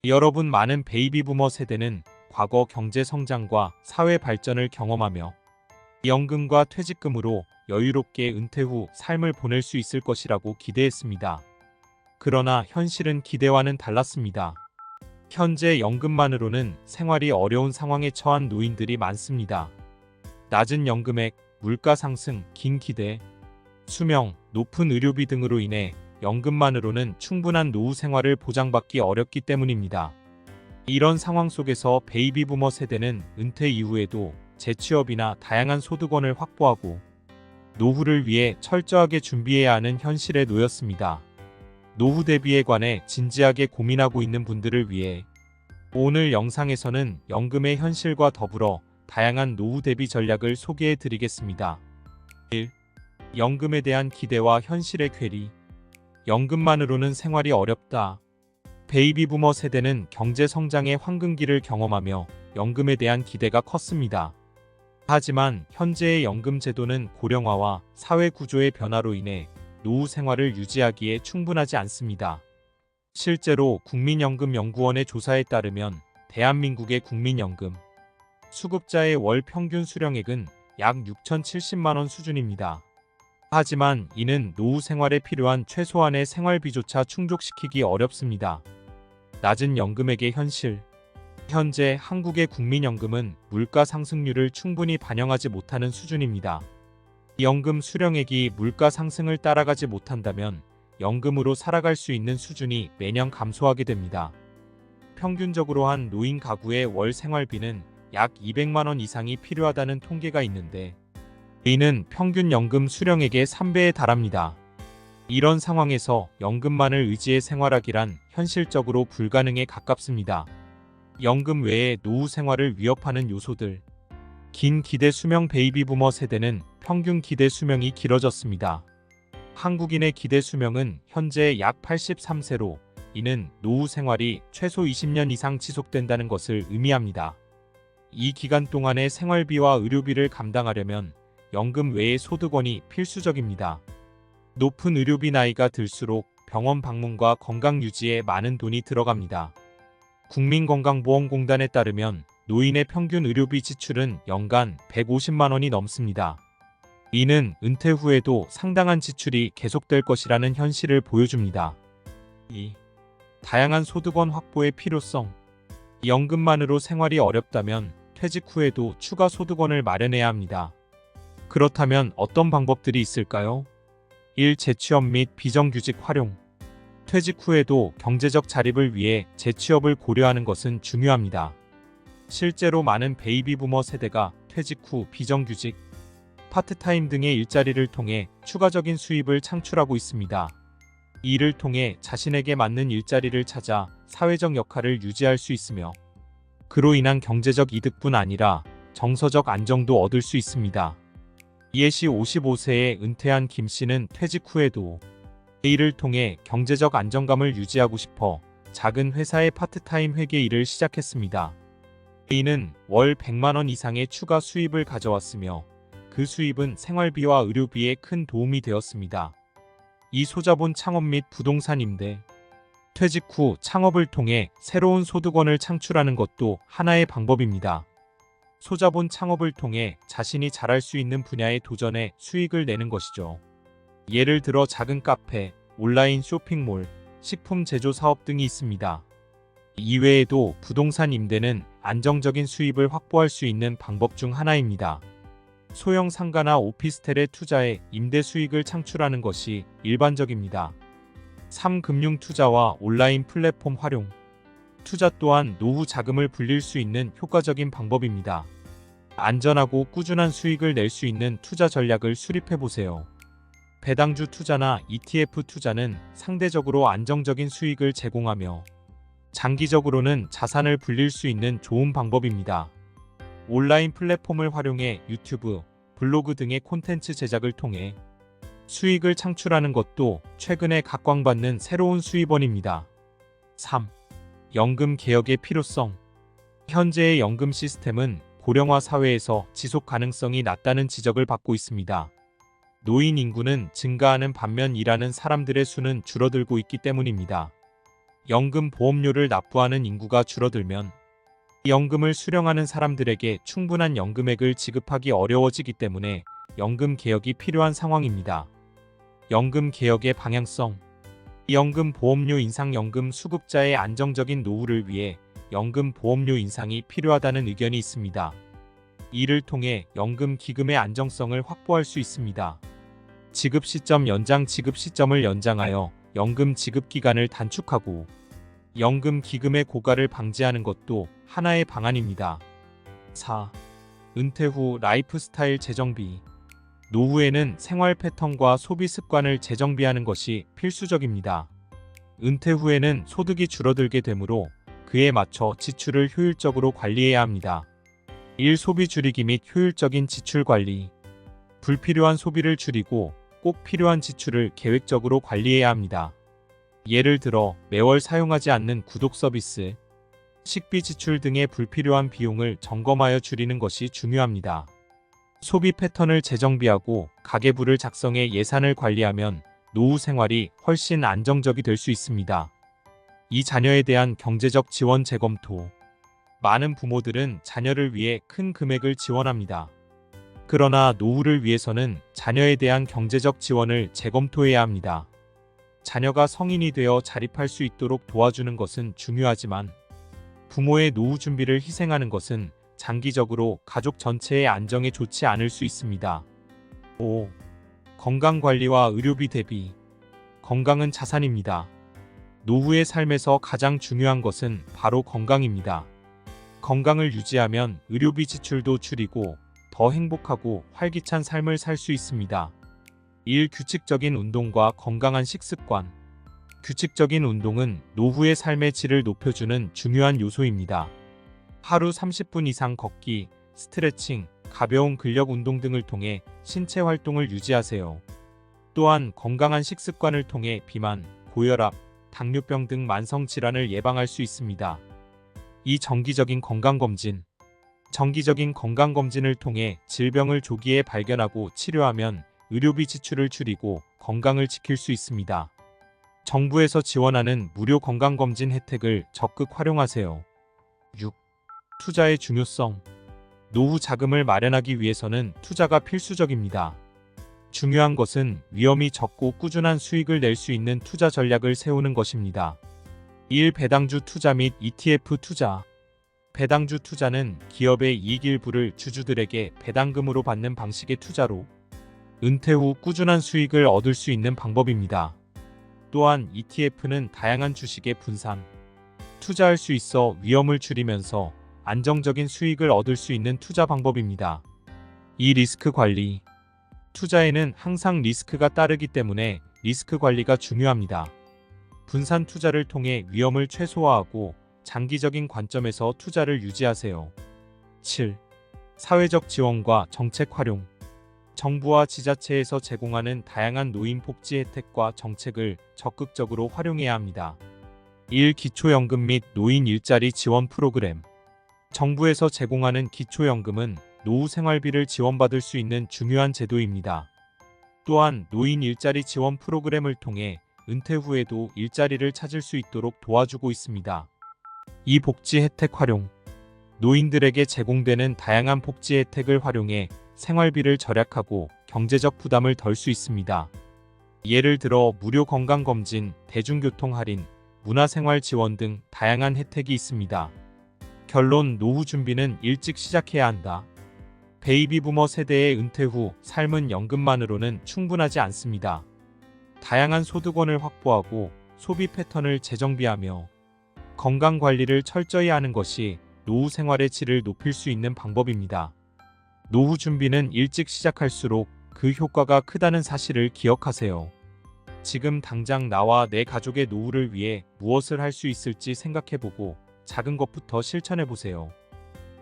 여러분, 많은 베이비 부머 세대는 과거 경제 성장과 사회 발전을 경험하며 연금과 퇴직금으로 여유롭게 은퇴 후 삶을 보낼 수 있을 것이라고 기대했습니다. 그러나 현실은 기대와는 달랐습니다. 현재 연금만으로는 생활이 어려운 상황에 처한 노인들이 많습니다. 낮은 연금액, 물가 상승, 긴 기대, 수명, 높은 의료비 등으로 인해 연금만으로는 충분한 노후 생활을 보장받기 어렵기 때문입니다. 이런 상황 속에서 베이비 부머 세대는 은퇴 이후에도 재취업이나 다양한 소득원을 확보하고 노후를 위해 철저하게 준비해야 하는 현실에 놓였습니다. 노후 대비에 관해 진지하게 고민하고 있는 분들을 위해 오늘 영상에서는 연금의 현실과 더불어 다양한 노후 대비 전략을 소개해 드리겠습니다. 1. 연금에 대한 기대와 현실의 괴리. 연금만으로는 생활이 어렵다. 베이비 부머 세대는 경제 성장의 황금기를 경험하며 연금에 대한 기대가 컸습니다. 하지만 현재의 연금 제도는 고령화와 사회 구조의 변화로 인해 노후 생활을 유지하기에 충분하지 않습니다. 실제로 국민연금연구원의 조사에 따르면 대한민국의 국민연금 수급자의 월 평균 수령액은 약 6,070만 원 수준입니다. 하지만 이는 노후 생활에 필요한 최소한의 생활비조차 충족시키기 어렵습니다. 낮은 연금액의 현실. 현재 한국의 국민연금은 물가 상승률을 충분히 반영하지 못하는 수준입니다. 연금 수령액이 물가 상승을 따라가지 못한다면 연금으로 살아갈 수 있는 수준이 매년 감소하게 됩니다. 평균적으로 한 노인 가구의 월 생활비는 약 200만 원 이상이 필요하다는 통계가 있는데 이는 평균 연금 수령액의 3배에 달합니다. 이런 상황에서 연금만을 의지해 생활하기란 현실적으로 불가능에 가깝습니다. 연금 외에 노후 생활을 위협하는 요소들. 긴 기대 수명. 베이비 부머 세대는 평균 기대 수명이 길어졌습니다. 한국인의 기대 수명은 현재 약 83세로 이는 노후 생활이 최소 20년 이상 지속된다는 것을 의미합니다. 이 기간 동안의 생활비와 의료비를 감당하려면 연금 외의 소득원이 필수적입니다. 높은 의료비. 나이가 들수록 병원 방문과 건강 유지에 많은 돈이 들어갑니다. 국민건강보험공단에 따르면 노인의 평균 의료비 지출은 연간 150만 원이 넘습니다. 이는 은퇴 후에도 상당한 지출이 계속될 것이라는 현실을 보여줍니다. 2. 다양한 소득원 확보의 필요성. 연금만으로 생활이 어렵다면 퇴직 후에도 추가 소득원을 마련해야 합니다. 그렇다면 어떤 방법들이 있을까요? 1. 재취업 및 비정규직 활용. 퇴직 후에도 경제적 자립을 위해 재취업을 고려하는 것은 중요합니다. 실제로 많은 베이비 부머 세대가 퇴직 후 비정규직, 파트타임 등의 일자리를 통해 추가적인 수입을 창출하고 있습니다. 이를 통해 자신에게 맞는 일자리를 찾아 사회적 역할을 유지할 수 있으며 그로 인한 경제적 이득뿐 아니라 정서적 안정도 얻을 수 있습니다. 이해 시 55세에 은퇴한 김 씨는 퇴직 후에도 일을 통해 경제적 안정감을 유지하고 싶어 작은 회사의 파트타임 회계 일을 시작했습니다. 이는 월 100만 원 이상의 추가 수입을 가져왔으며 그 수입은 생활비와 의료비에 큰 도움이 되었습니다. 이 소자본 창업 및 부동산 임대. 퇴직 후 창업을 통해 새로운 소득원을 창출하는 것도 하나의 방법입니다. 소자본 창업을 통해 자신이 잘할 수 있는 분야에 도전해 수익을 내는 것이죠. 예를 들어 작은 카페, 온라인 쇼핑몰, 식품 제조 사업 등이 있습니다. 이외에도 부동산 임대는 안정적인 수입을 확보할 수 있는 방법 중 하나입니다. 소형 상가나 오피스텔에 투자해 임대 수익을 창출하는 것이 일반적입니다. 3. 금융 투자와 온라인 플랫폼 활용. 투자 또한 노후 자금을 불릴 수 있는 효과적인 방법입니다. 안전하고 꾸준한 수익을 낼 수 있는 투자 전략을 수립해 보세요. 배당주 투자나 ETF 투자는 상대적으로 안정적인 수익을 제공하며 장기적으로는 자산을 불릴 수 있는 좋은 방법입니다. 온라인 플랫폼을 활용해 유튜브, 블로그 등의 콘텐츠 제작을 통해 수익을 창출하는 것도 최근에 각광받는 새로운 수입원입니다. 3. 연금 개혁의 필요성. 현재의 연금 시스템은 고령화 사회에서 지속 가능성이 낮다는 지적을 받고 있습니다. 노인 인구는 증가하는 반면 일하는 사람들의 수는 줄어들고 있기 때문입니다. 연금 보험료를 납부하는 인구가 줄어들면 연금을 수령하는 사람들에게 충분한 연금액을 지급하기 어려워지기 때문에 연금 개혁이 필요한 상황입니다. 연금 개혁의 방향성. 연금 보험료 인상. 연금 수급자의 안정적인 노후를 위해 연금 보험료 인상이 필요하다는 의견이 있습니다. 이를 통해 연금 기금의 안정성을 확보할 수 있습니다. 지급 시점 연장. 지급 시점을 연장하여 연금 지급 기간을 단축하고 연금 기금의 고갈을 방지하는 것도 하나의 방안입니다. 4. 은퇴 후 라이프스타일 재정비. 노후에는 생활 패턴과 소비 습관을 재정비하는 것이 필수적입니다. 은퇴 후에는 소득이 줄어들게 되므로 그에 맞춰 지출을 효율적으로 관리해야 합니다. 1. 소비 줄이기 및 효율적인 지출 관리. 불필요한 소비를 줄이고 꼭 필요한 지출을 계획적으로 관리해야 합니다. 예를 들어 매월 사용하지 않는 구독 서비스, 식비 지출 등의 불필요한 비용을 점검하여 줄이는 것이 중요합니다. 소비 패턴을 재정비하고 가계부를 작성해 예산을 관리하면 노후 생활이 훨씬 안정적이 될 수 있습니다. 이 자녀에 대한 경제적 지원 재검토. 많은 부모들은 자녀를 위해 큰 금액을 지원합니다. 그러나 노후를 위해서는 자녀에 대한 경제적 지원을 재검토해야 합니다. 자녀가 성인이 되어 자립할 수 있도록 도와주는 것은 중요하지만 부모의 노후 준비를 희생하는 것은 장기적으로 가족 전체의 안정에 좋지 않을 수 있습니다. 5. 건강관리와 의료비 대비. 건강은 자산입니다. 노후의 삶에서 가장 중요한 것은 바로 건강입니다. 건강을 유지하면 의료비 지출도 줄이고 더 행복하고 활기찬 삶을 살 수 있습니다. 1. 규칙적인 운동과 건강한 식습관. 규칙적인 운동은 노후의 삶의 질을 높여주는 중요한 요소입니다. 하루 30분 이상 걷기, 스트레칭, 가벼운 근력 운동 등을 통해 신체 활동을 유지하세요. 또한 건강한 식습관을 통해 비만, 고혈압, 당뇨병 등 만성 질환을 예방할 수 있습니다. 이 정기적인 건강검진. 정기적인 건강검진을 통해 질병을 조기에 발견하고 치료하면 의료비 지출을 줄이고 건강을 지킬 수 있습니다. 정부에서 지원하는 무료 건강검진 혜택을 적극 활용하세요. 6. 투자의 중요성. 노후 자금을 마련하기 위해서는 투자가 필수적입니다. 중요한 것은 위험이 적고 꾸준한 수익을 낼 수 있는 투자 전략을 세우는 것입니다. 1. 배당주 투자 및 ETF 투자. 배당주 투자는 기업의 이익 일부를 주주들에게 배당금으로 받는 방식의 투자로 은퇴 후 꾸준한 수익을 얻을 수 있는 방법입니다. 또한 ETF는 다양한 주식에 분산, 투자할 수 있어 위험을 줄이면서 안정적인 수익을 얻을 수 있는 투자 방법입니다. 2. 리스크 관리. 투자에는 항상 리스크가 따르기 때문에 리스크 관리가 중요합니다. 분산 투자를 통해 위험을 최소화하고 장기적인 관점에서 투자를 유지하세요. 7. 사회적 지원과 정책 활용. 정부와 지자체에서 제공하는 다양한 노인 복지 혜택과 정책을 적극적으로 활용해야 합니다. 1. 기초연금 및 노인 일자리 지원 프로그램. 정부에서 제공하는 기초연금은 노후 생활비를 지원받을 수 있는 중요한 제도입니다. 또한 노인 일자리 지원 프로그램을 통해 은퇴 후에도 일자리를 찾을 수 있도록 도와주고 있습니다. 이 복지 혜택 활용. 노인들에게 제공되는 다양한 복지 혜택을 활용해 생활비를 절약하고 경제적 부담을 덜 수 있습니다. 예를 들어 무료 건강검진, 대중교통 할인, 문화생활 지원 등 다양한 혜택이 있습니다. 결론. 노후 준비는 일찍 시작해야 한다. 베이비 부머 세대의 은퇴 후 삶은 연금만으로는 충분하지 않습니다. 다양한 소득원을 확보하고 소비 패턴을 재정비하며 건강 관리를 철저히 하는 것이 노후 생활의 질을 높일 수 있는 방법입니다. 노후 준비는 일찍 시작할수록 그 효과가 크다는 사실을 기억하세요. 지금 당장 나와 내 가족의 노후를 위해 무엇을 할 수 있을지 생각해보고 작은 것부터 실천해보세요.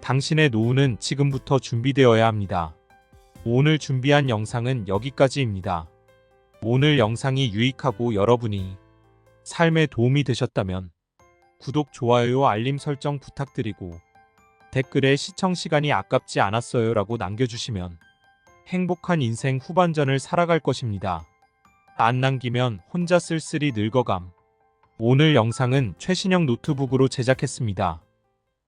당신의 노후는 지금부터 준비되어야 합니다. 오늘 준비한 영상은 여기까지입니다. 오늘 영상이 유익하고 여러분이 삶에 도움이 되셨다면 구독, 좋아요, 알림 설정 부탁드리고 댓글에 시청 시간이 아깝지 않았어요 라고 남겨주시면 행복한 인생 후반전을 살아갈 것입니다. 안 남기면 혼자 쓸쓸히 늙어감. 오늘 영상은 최신형 노트북으로 제작했습니다.